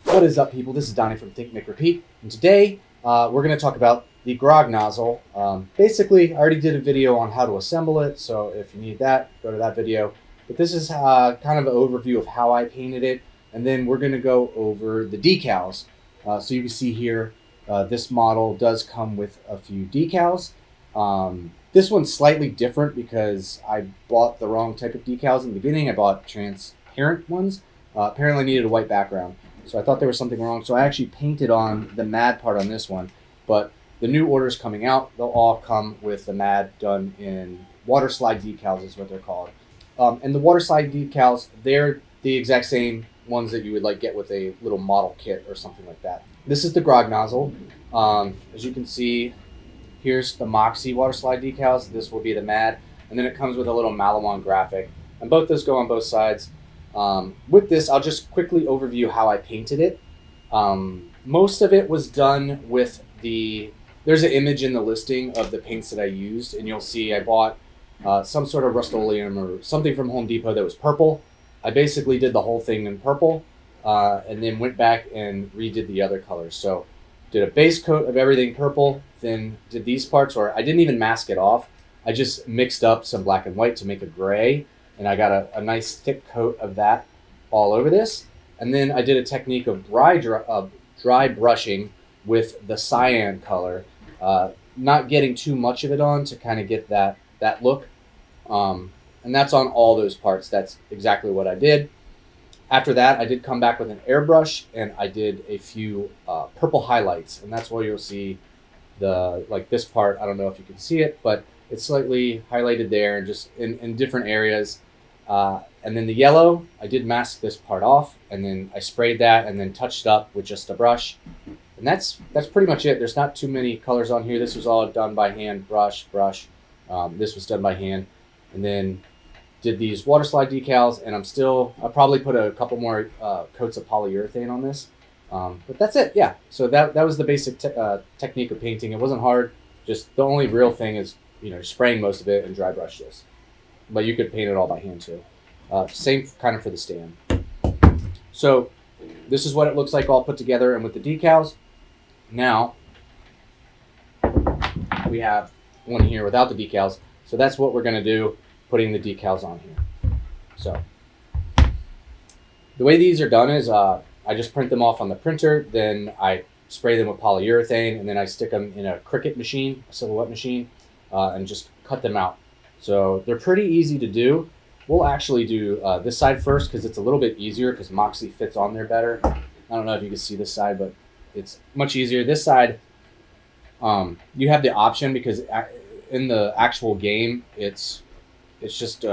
What is up, people? This is Donnie from Think, Make, Repeat, and today we're going to talk about the Grog Nozzle. Basically, I already did a video on how to assemble it, so if you need that, go to that video. But this is kind of an overview of how I painted it, and then we're going to go over the decals. So you can see here, this model does come with a few decals. This one's slightly different because I bought the wrong type of decals in the beginning. I bought transparent ones. Apparently needed a white background. So I thought there was something wrong. So I actually painted on the MAD part on this one. But the new orders coming out, they'll all come with the MAD done in water slide decals is what they're called. And the water slide decals, they're the exact same ones that you would like get with a little model kit or something like that. This is the Grog Nozzle. As you can see, here's the Moxie water slide decals. This will be the MAD. And then it comes with a little Malamon graphic. And both those go on both sides. With this, I'll just quickly overview how I painted it. Most of it was done with there's an image in the listing of the paints that I used, and you'll see I bought some sort of Rust-Oleum or something from Home Depot that was purple. I basically did the whole thing in purple, and then went back and redid the other colors. So did a base coat of everything purple, then did these parts where I didn't even mask it off. I just mixed up some black and white to make a gray, and I got a nice thick coat of that all over this. And then I did a technique of dry brushing with the cyan color, not getting too much of it on to kind of get that look. And that's on all those parts. That's exactly what I did. After that, I did come back with an airbrush, and I did a few purple highlights. And that's where you'll see this part. I don't know if you can see it, but it's slightly highlighted there and just in different areas. And then the yellow, I did mask this part off, and then I sprayed that and then touched up with just a brush. And that's pretty much it. There's not too many colors on here. This was all done by hand, brush. This was done by hand. And then did these water slide decals, and I'll probably put a couple more coats of polyurethane on this. But that's it, yeah. So that was the basic technique of painting. It wasn't hard. Just the only real thing is, spraying most of it and dry brush this. But you could paint it all by hand too. Same kind of for the stand. So this is what it looks like all put together and with the decals. Now we have one here without the decals. So that's what we're gonna do, putting the decals on here. So the way these are done is I just print them off on the printer, then I spray them with polyurethane, and then I stick them in a Cricut machine, a silhouette machine, and just cut them out. So they're pretty easy to do. We'll actually do this side first because it's a little bit easier because Moxie fits on there better. I don't know if you can see this side, but it's much easier. This side, you have the option because in the actual game, it's just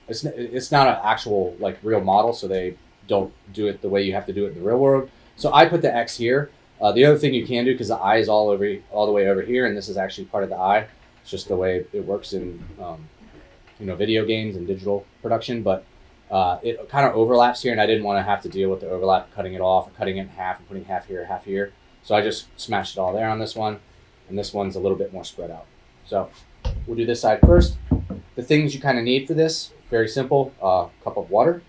it's not an actual real model, so they don't do it the way you have to do it in the real world. So I put the X here. The other thing you can do, because the eye is all the way over here, and this is actually part of the eye. It's just the way it works in video games and digital production, but it kind of overlaps here, and I didn't want to have to deal with the overlap, cutting it off, or cutting it in half, and putting half here, half here. So I just smashed it all there on this one, and this one's a little bit more spread out. So we'll do this side first. The things you kind of need for this, very simple: a cup of water,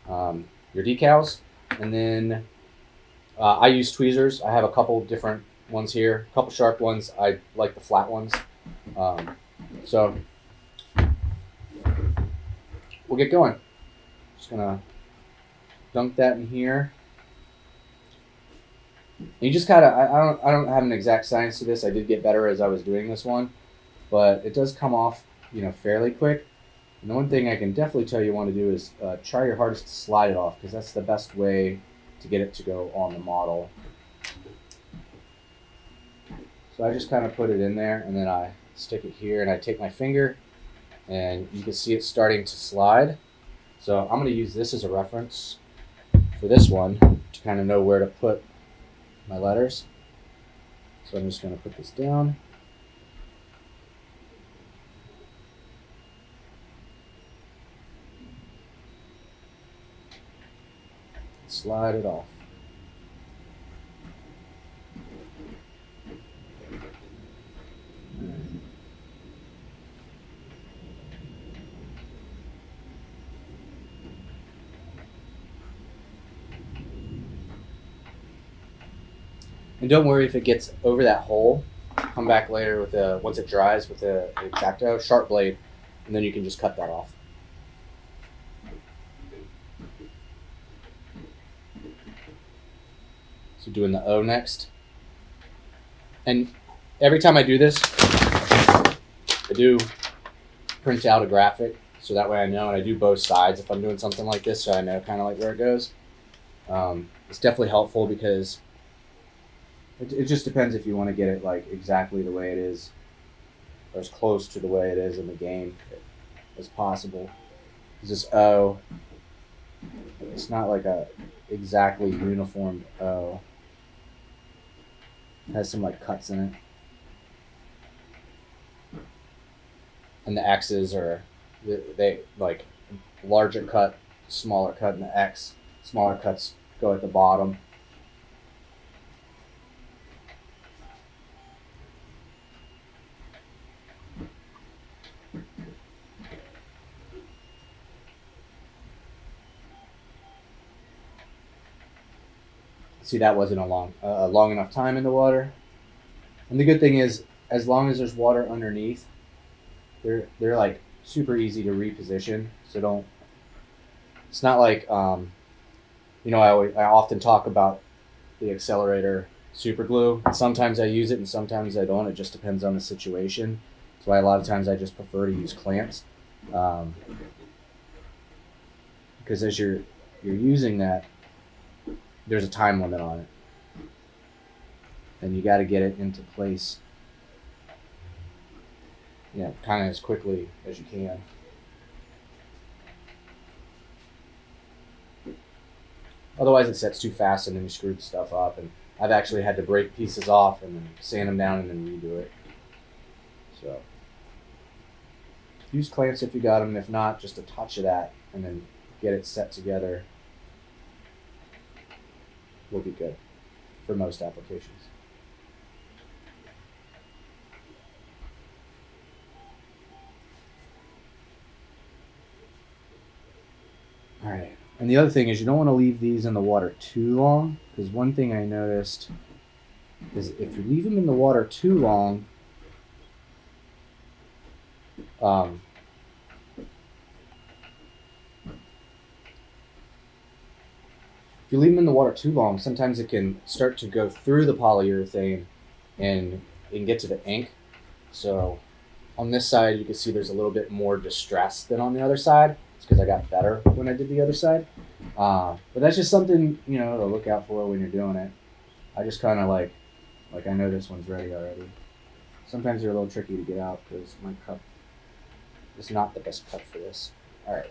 your decals, and then I use tweezers. I have a couple different ones here, a couple sharp ones. I like the flat ones. So we'll get going. Just gonna dunk that in here. And you just kind of, I don't have an exact science to this. I did get better as I was doing this one, but it does come off, fairly quick. And the one thing I can definitely tell you want to do is try your hardest to slide it off, because that's the best way to get it to go on the model. So I just kind of put it in there, and then I stick it here, and I take my finger, and you can see it starting to slide. So I'm going to use this as a reference for this one to kind of know where to put my letters. So I'm just going to put this down. Slide it off. And don't worry if it gets over that hole. Come back later with once it dries with the X-Acto sharp blade, and then you can just cut that off. So doing the O next. And every time I do this, I do print out a graphic so that way I know, and I do both sides if I'm doing something like this, so I know kind of like where it goes. It's definitely helpful because it just depends if you want to get it like exactly the way it is or as close to the way it is in the game as possible. This O, it's not like a exactly uniform O. It has some like cuts in it. And the X's are, they like larger cut, smaller cut, and the X, smaller cuts go at the bottom. See, that wasn't a long enough time in the water. And the good thing is, as long as there's water underneath, they're like super easy to reposition. So don't. It's not like you know, I often talk about the accelerator super glue. Sometimes I use it and sometimes I don't. It just depends on the situation. That's why a lot of times I just prefer to use clamps, because as you're using that, there's a time limit on it, and you got to get it into place, kind of as quickly as you can. Otherwise, it sets too fast, and then you screw the stuff up. And I've actually had to break pieces off and then sand them down and then redo it. So use clamps if you got them. If not, just a touch of that, and then get it set together. Will be good for most applications. All right. And the other thing is you don't want to leave these in the water too long, because one thing I noticed is if you leave them in the water too long, if you leave them in the water too long, sometimes it can start to go through the polyurethane and get to the ink. So on this side, you can see there's a little bit more distress than on the other side. It's because I got better when I did the other side. But that's just something, to look out for when you're doing it. I just kind of like I know this one's ready already. Sometimes they're a little tricky to get out because my cup is not the best cup for this. All right.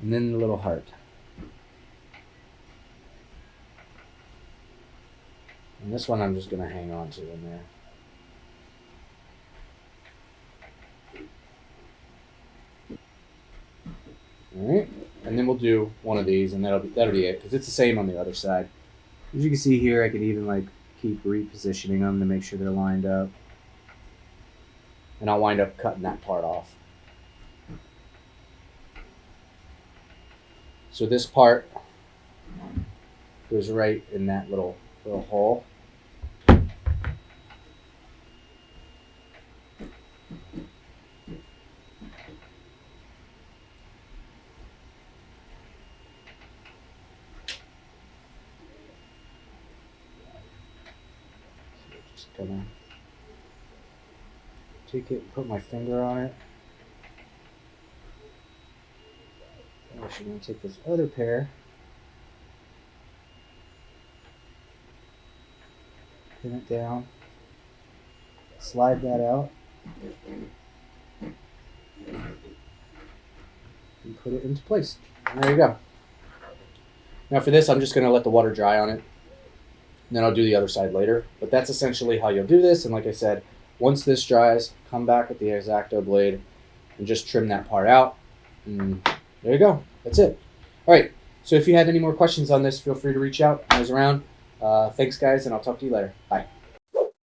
And then the little heart. And this one I'm just going to hang on to in there. All right. And then we'll do one of these, and that'll be it, because it's the same on the other side. As you can see here, I could even keep repositioning them to make sure they're lined up. And I'll wind up cutting that part off. So this part goes right in that little hole. So just gonna take it and put my finger on it. I'm actually going to take this other pair, pin it down, slide that out, and put it into place. And there you go. Now for this, I'm just going to let the water dry on it, and then I'll do the other side later. But that's essentially how you'll do this. And like I said, once this dries, come back with the X-Acto blade and just trim that part out. And there you go. That's it. All right. So if you have any more questions on this, feel free to reach out. I was around. Thanks, guys, and I'll talk to you later. Bye.